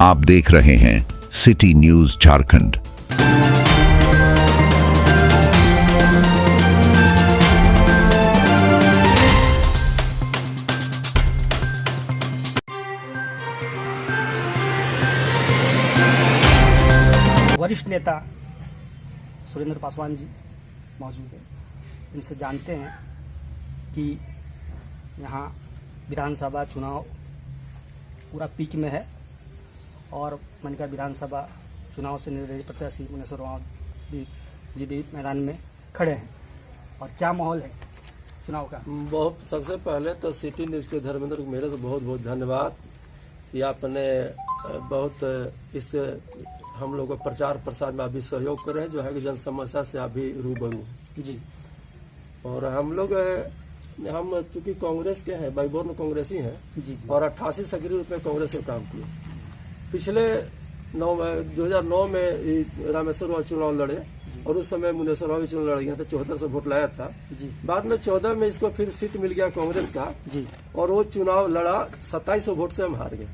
आप देख रहे हैं सिटी न्यूज झारखंड। वरिष्ठ नेता सुरेंद्र पासवान जी मौजूद हैं। इनसे जानते हैं कि यहाँ विधानसभा चुनाव पूरा पीक में है और मनका विधानसभा चुनाव से निर्दलीय प्रत्याशी मुनेश्वर उरांव जी भी मैदान में खड़े हैं। और क्या माहौल है चुनाव का? बहुत सबसे पहले तो सिटी न्यूज़ के धर्मेंद्र को मेरे तो बहुत बहुत धन्यवाद कि आपने बहुत इस हम लोग को प्रचार प्रसार में अभी सहयोग कर रहे हैं, जो है कि जन समस्या से अभी रूबरू जी। और हम चूंकि कांग्रेस के हैं, बाइबोर्न कांग्रेसी हैं जी। और 88 सक्रिय रूप में कांग्रेस से काम किए। पिछले 2009 में रामेश्वर चुनाव लड़े और उस समय मुनेश्वर भी चुनाव लड़ गया था, 7400 वोट लाया था जी। बाद में 14 में इसको फिर सीट मिल गया कांग्रेस का जी। और वो चुनाव लड़ा, 2700 वोट से हम हार गए।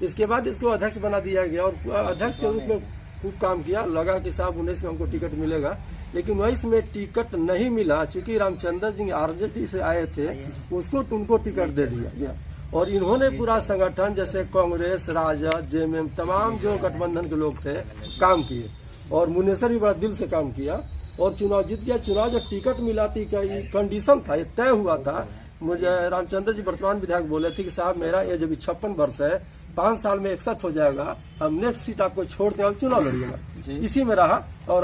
इसके बाद इसको अध्यक्ष बना दिया गया और अध्यक्ष के रूप में खूब काम किया। लगा कि साहब 19 में हमको टिकट मिलेगा, लेकिन 19 में टिकट नहीं मिला। चूंकि रामचंद्र जी आरजेडी से आए थे, उसको उनको टिकट दे दिया गया और इन्होंने पूरा संगठन जैसे कांग्रेस, राजद, जेएमएम तमाम जो गठबंधन के लोग थे काम किए और मुनेश्वर भी बड़ा दिल से काम किया और चुनाव जीत गया। चुनाव जब टिकट मिला थी, कंडीशन था, ये तय हुआ था। मुझे रामचंद्र जी वर्तमान विधायक बोले थे कि साहब मेरा एज अभी 56 वर्ष है, 5 साल में 61 हो जाएगा, हम नेक्स्ट सीट आपको छोड़ते हैं, हम चुनाव लड़िएगा। इसी में रहा और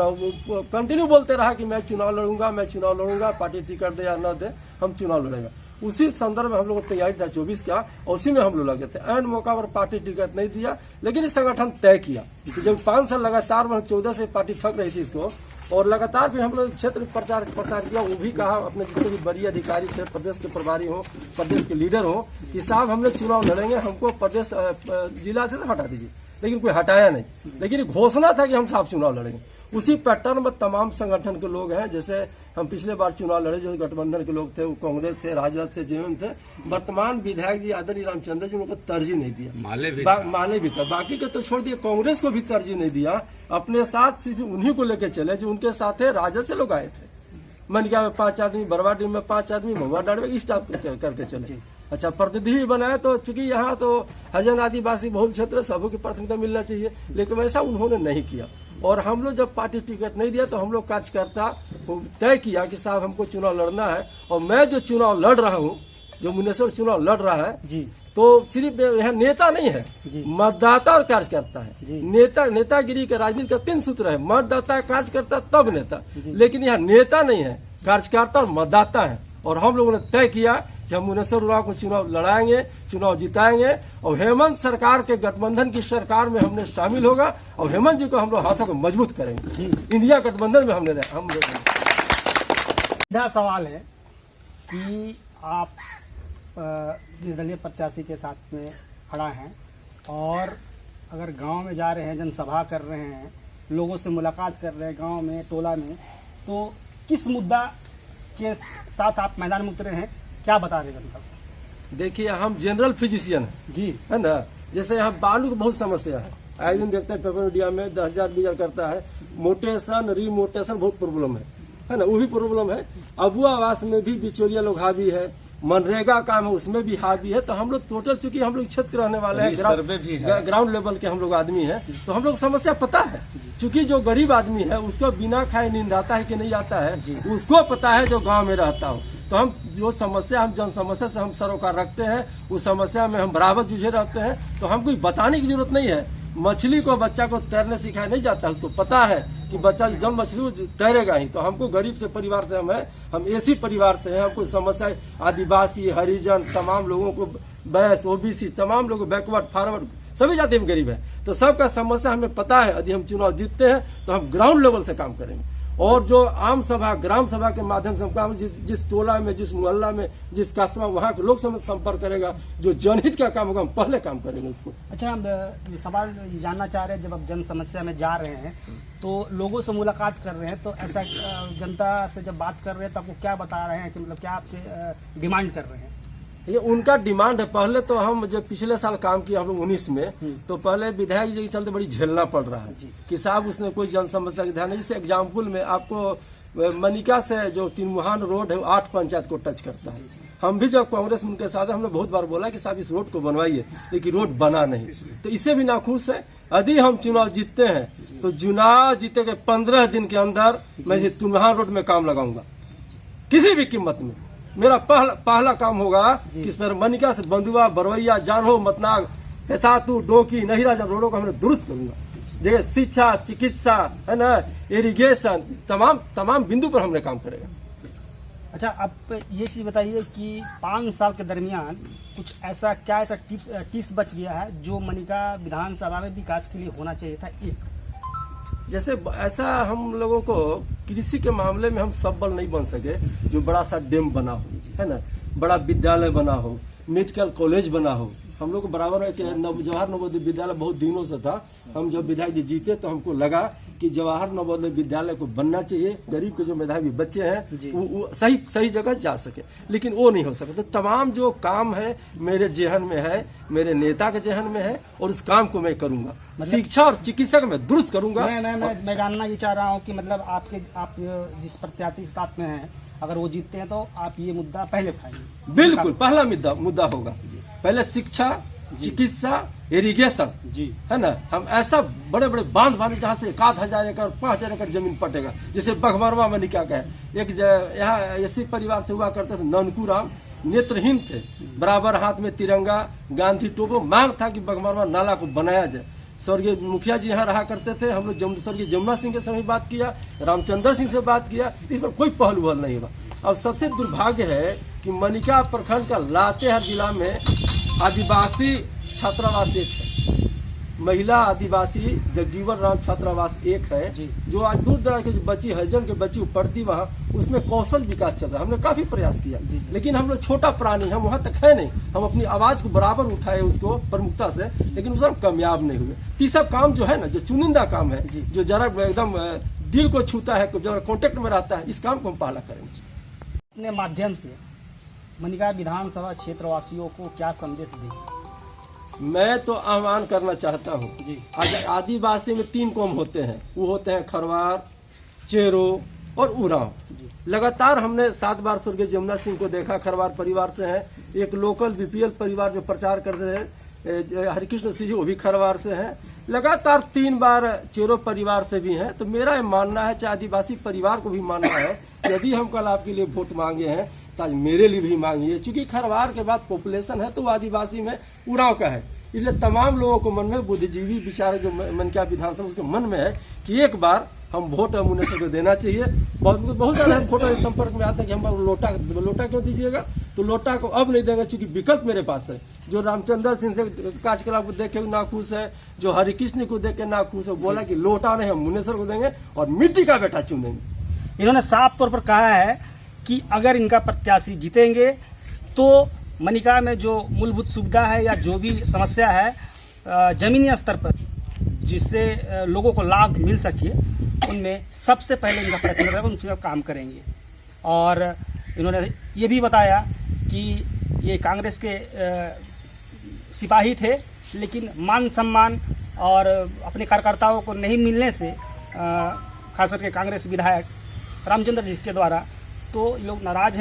कंटिन्यू बोलते रहा कि मैं चुनाव लड़ूंगा, पार्टी टिकट दे या न दे, हम चुनाव लड़ेंगे। उसी संदर्भ में हम लोग तैयारी था 24 का और उसी में हम लोग लगे थे। ऐन मौका पर पार्टी टिकट नहीं दिया, लेकिन इस संगठन तय किया कि जब 5 साल लगातार 14 से पार्टी ठग रही थी इसको और लगातार भी हम लोग क्षेत्र प्रचार किया। वो भी कहा अपने जितने भी बड़ी अधिकारी थे, प्रदेश के प्रभारी हो, प्रदेश के लीडर हो, कि साहब हम लोग चुनाव लड़ेंगे, हमको प्रदेश जिला से हटा दीजिए। लेकिन कोई हटाया नहीं, लेकिन घोषणा था कि हम साहब चुनाव लड़ेंगे। उसी पैटर्न में तमाम संगठन के लोग हैं। जैसे हम पिछले बार चुनाव लड़े, जो गठबंधन के लोग थे, वो कांग्रेस थे, राजद से, जेएमएम थे। वर्तमान विधायक जी आदरणीय रामचंद्र जी उनको तरजीह नहीं दिया, माले भी था, बाकी के तो छोड़ दिए, कांग्रेस को भी तरजीह नहीं दिया। अपने साथ सिर्फ उन्हीं को लेकर चले जो उनके साथ थे। राजद से लोग आए थे, मनका में 5 आदमी, बरवाडी में 5 आदमी, महुआडांड में इस टाइप करके चले। अच्छा, प्रतिनिधि भी बनाया तो चूंकि यहाँ तो हरिजन आदिवासी बहुल क्षेत्र, सबों की प्राथमिकता मिलना चाहिए, लेकिन वैसा उन्होंने नहीं किया। और हम लोग जब पार्टी टिकट नहीं दिया तो हम लोग कार्यकर्ता तय किया कि साहब हमको चुनाव लड़ना है। और मैं जो चुनाव लड़ रहा हूँ, जो मुनेश्वर चुनाव लड़ रहा है जी, तो सिर्फ यह नेता नहीं है, मतदाता और कार्यकर्ता है। नेतागिरी का राजनीति का 3 सूत्र है, मतदाता, कार्यकर्ता, तब नेता। लेकिन यहाँ नेता नहीं है, कार्यकर्ता और मतदाता है। और हम लोगों ने तय किया कि हम मुनेश्वर उरांव को चुनाव लड़ाएंगे, चुनाव जिताएंगे और हेमंत सरकार के गठबंधन की सरकार में हमने शामिल होगा और हेमंत जी को हम लोग हाथों को मजबूत करेंगे। इंडिया गठबंधन में हमने सीधा सवाल है कि आप निर्दलीय प्रत्याशी के साथ में खड़ा हैं और अगर गांव में जा रहे हैं, जनसभा कर रहे हैं, लोगों से मुलाकात कर रहे हैं गांव में, टोला में, तो किस मुद्दा के साथ आप मैदान में उतरे हैं, क्या बता रहे जनता को? देखिए, हम जनरल फिजिशियन जी, है ना। जैसे यहाँ बालू की बहुत समस्या है, आए दिन देखते हैं पेपर मीडिया में 10,000 20,000 करता है। मोटेशन, रिमोटेशन बहुत प्रॉब्लम है ना, वो भी प्रॉब्लम है। अबुआ आवास में भी बिचौलिया लोग हावी है, मनरेगा काम है उसमें भी हावी है। तो हम लोग टोटल, चूंकि हम लोग क्षेत्र रहने वाले हैं, ग्राउंड लेवल के हम लोग आदमी हैं, तो हम लोग समस्या पता है। चूंकि जो गरीब आदमी है उसको बिना खाए नींद आता है कि नहीं आता है, उसको पता है, जो गाँव में रहता हो। तो हम जो समस्या, हम जन समस्या से हम सरोकार रखते हैं, उस समस्या में हम बराबर जूझे रहते हैं। तो हमको बताने की जरूरत नहीं है। मछली को, बच्चा को तैरने सिखाया नहीं जाता, उसको पता है कि बच्चा जब मछली तैरेगा ही। तो हमको गरीब से परिवार से हम ऐसी परिवार से हैं, हमको समस्या आदिवासी, हरिजन, तमाम लोगों को, बैस, ओबीसी, तमाम लोग बैकवर्ड, फॉरवर्ड, सभी जाति में गरीब है। तो सबका समस्या हमें पता है। यदि हम चुनाव जीतते हैं तो हम ग्राउंड लेवल से काम करेंगे और जो आम सभा, ग्राम सभा के माध्यम से हम काम, जिस टोला में, जिस मोहल्ला में, जिस कस्बा, वहाँ के लोग से संपर्क करेगा, जो जनहित का काम होगा, हम पहले काम करेंगे उसको। अच्छा, हम सवाल जानना चाह रहे हैं, जब आप जन समस्या में जा रहे हैं तो लोगों से मुलाकात कर रहे हैं, तो ऐसा जनता से जब बात कर रहे हैं तो आपको क्या बता रहे हैं कि मतलब क्या आपसे डिमांड कर रहे हैं? ये उनका डिमांड है। पहले तो हम जब पिछले साल काम किया हम लोग 19 में, तो पहले विधायक जी के चलते बड़ी झेलना पड़ रहा है कि साहब उसने कोई जन समस्या का ध्यान नहीं। जैसे एग्जाम्पल में आपको मनिका से जो तीनमुहान रोड है 8 पंचायत को टच करता है। हम भी जब कांग्रेस में उनके साथ हमने बहुत बार बोला कि साहब इस रोड को बनवाइए, लेकिन रोड बना नहीं, तो इससे भी नाखुश है। यदि हम चुनाव जीतते हैं तो चुनाव जीते के 15 दिन के अंदर मैं इसे तीनमुहान रोड में काम लगाऊंगा किसी भी कीमत में। मेरा पहला काम होगा कि इस पर मनिका से बंदुआ, बरवैया, जानहो, मतनाग, हेसातू, डोकी, नहिरा जब रोडों को हमने दुरुस्त करूंगा। जैसे शिक्षा, चिकित्सा है ना, इरिगेशन, तमाम बिंदु पर हमने काम करेगा। अच्छा, आप ये चीज बताइए कि 5 साल के दरमियान कुछ ऐसा टिप्स बच गया है जो मनिका विधानसभा में विकास के लिए होना चाहिए था? जैसे ऐसा हम लोगों को कृषि के मामले में हम सबल नहीं बन सके, जो बड़ा सा डैम बना हो, है ना, बड़ा विद्यालय बना हो, मेडिकल कॉलेज बना हो। हम लोग को बराबर है कि जवाहर नवोदय विद्यालय बहुत दिनों से था। हम जब विधायक जी जीते तो हमको लगा कि जवाहर नवोदय विद्यालय को बनना चाहिए, गरीब के जो मेधावी बच्चे हैं वो सही जगह जा सके, लेकिन वो नहीं हो सका। तो तमाम जो काम है मेरे जेहन में है, मेरे नेता के जेहन में है, और उस काम को मैं करूंगा। शिक्षा और चिकित्सा को मैं दुरुस्त करूंगा। मैं जानना ये चाह रहा हूँ कि मतलब आप जिस प्रत्याशी के साथ में हैं, अगर वो जीतते हैं तो आप ये मुद्दा पहले उठाएंगे? बिल्कुल, पहला मुद्दा होगा। पहले शिक्षा, चिकित्सा, इरिगेशन, जी, है ना। हम ऐसा बड़े बड़े बांध बांधे जहाँ से 1000 एकड़ 5000 एकड़ जमीन पटेगा। जैसे बघमरवा में क्या कहे, एक यहाँ ऐसी परिवार से हुआ करते थे, ननकू राम नेत्रहीन थे, बराबर हाथ में तिरंगा, गांधी टोपो, मांग था कि बघमरवा नाला को बनाया जाए। स्वर्गीय मुखिया जी यहाँ रहा करते थे। हम लोग स्वर्गीय जमुना सिंह के समय बात किया, रामचंद्र सिंह से बात किया, इस पर कोई पहल वहल नहीं हुआ। अब सबसे दुर्भाग्य है कि मनिका प्रखंड का लातेहार जिला में आदिवासी छात्रावास एक है, महिला आदिवासी जगजीवन राम छात्रावास एक है, जो आज दूर दराज के बच्ची हरिजन के बच्ची पढ़ती वहाँ, उसमें कौशल विकास चल रहा है। हमने काफी प्रयास किया, लेकिन हम लोग छोटा प्राणी, हम वहाँ तक है नहीं। हम अपनी आवाज को बराबर उठाए उसको प्रमुखता से, लेकिन उसमें हम कामयाब नहीं हुए। ये सब काम जो है ना, जो चुनिंदा काम है, जो जरा एकदम दिल को छूता है, जरा कॉन्टेक्ट में रहता है, इस काम को हम पहला करेंगे। अपने माध्यम से मनिका विधानसभा क्षेत्रवासियों को क्या संदेश देंगे? मैं तो आह्वान करना चाहता हूँ। आदिवासी में 3 कौम होते हैं, वो होते हैं खरवार, चेरो और उरांव। लगातार हमने 7 बार स्वर्गीय जमुना सिंह को देखा, खरवार परिवार से हैं। एक लोकल बीपीएल परिवार जो प्रचार करते हैं हरिकृष्ण सिंह, वो भी खरवार से हैं। लगातार 3 बार चेरो परिवार से भी हैं। तो मेरा ये मानना है, चाहे आदिवासी परिवार को भी मानना है, यदि हम कल आपके लिए वोट मांगे हैं तो आज मेरे लिए भी मांगिए, क्योंकि खरवार के बाद पॉपुलेशन है तो आदिवासी में उरांव का है। इसलिए तमाम लोगों को मन में, बुद्धिजीवी विचार जो मनिका विधानसभा उसके मन में है कि एक बार हम वोट मुनेश्वर को देना चाहिए। बहुत सारे हम फोटो संपर्क में आते हैं कि हम लोटा क्यों दीजिएगा, तो लोटा को अब नहीं देंगे, क्योंकि विकल्प मेरे पास है। जो रामचंद्र सिंह से कार्यकलाप को देख के नाखुश है, जो हरिकृष्ण को देख के नाखुश है, बोला कि लोटा नहीं, हम मुनेश्वर को देंगे और मिट्टी का बेटा चुनेंगे। इन्होंने साफ तौर पर कहा है कि अगर इनका प्रत्याशी जीतेंगे तो मनिका में जो मूलभूत सुविधा है या जो भी समस्या है जमीनी स्तर पर जिससे लोगों को लाभ मिल सके, उनमें सबसे पहले इनका प्रयत्न करेंगे, उन पर काम करेंगे। और इन्होंने ये भी बताया कि ये कांग्रेस के सिपाही थे, लेकिन मान सम्मान और अपने कार्यकर्ताओं को नहीं मिलने से खास करके कांग्रेस विधायक रामचंद्र जी के द्वारा, तो लोग नाराज हैं।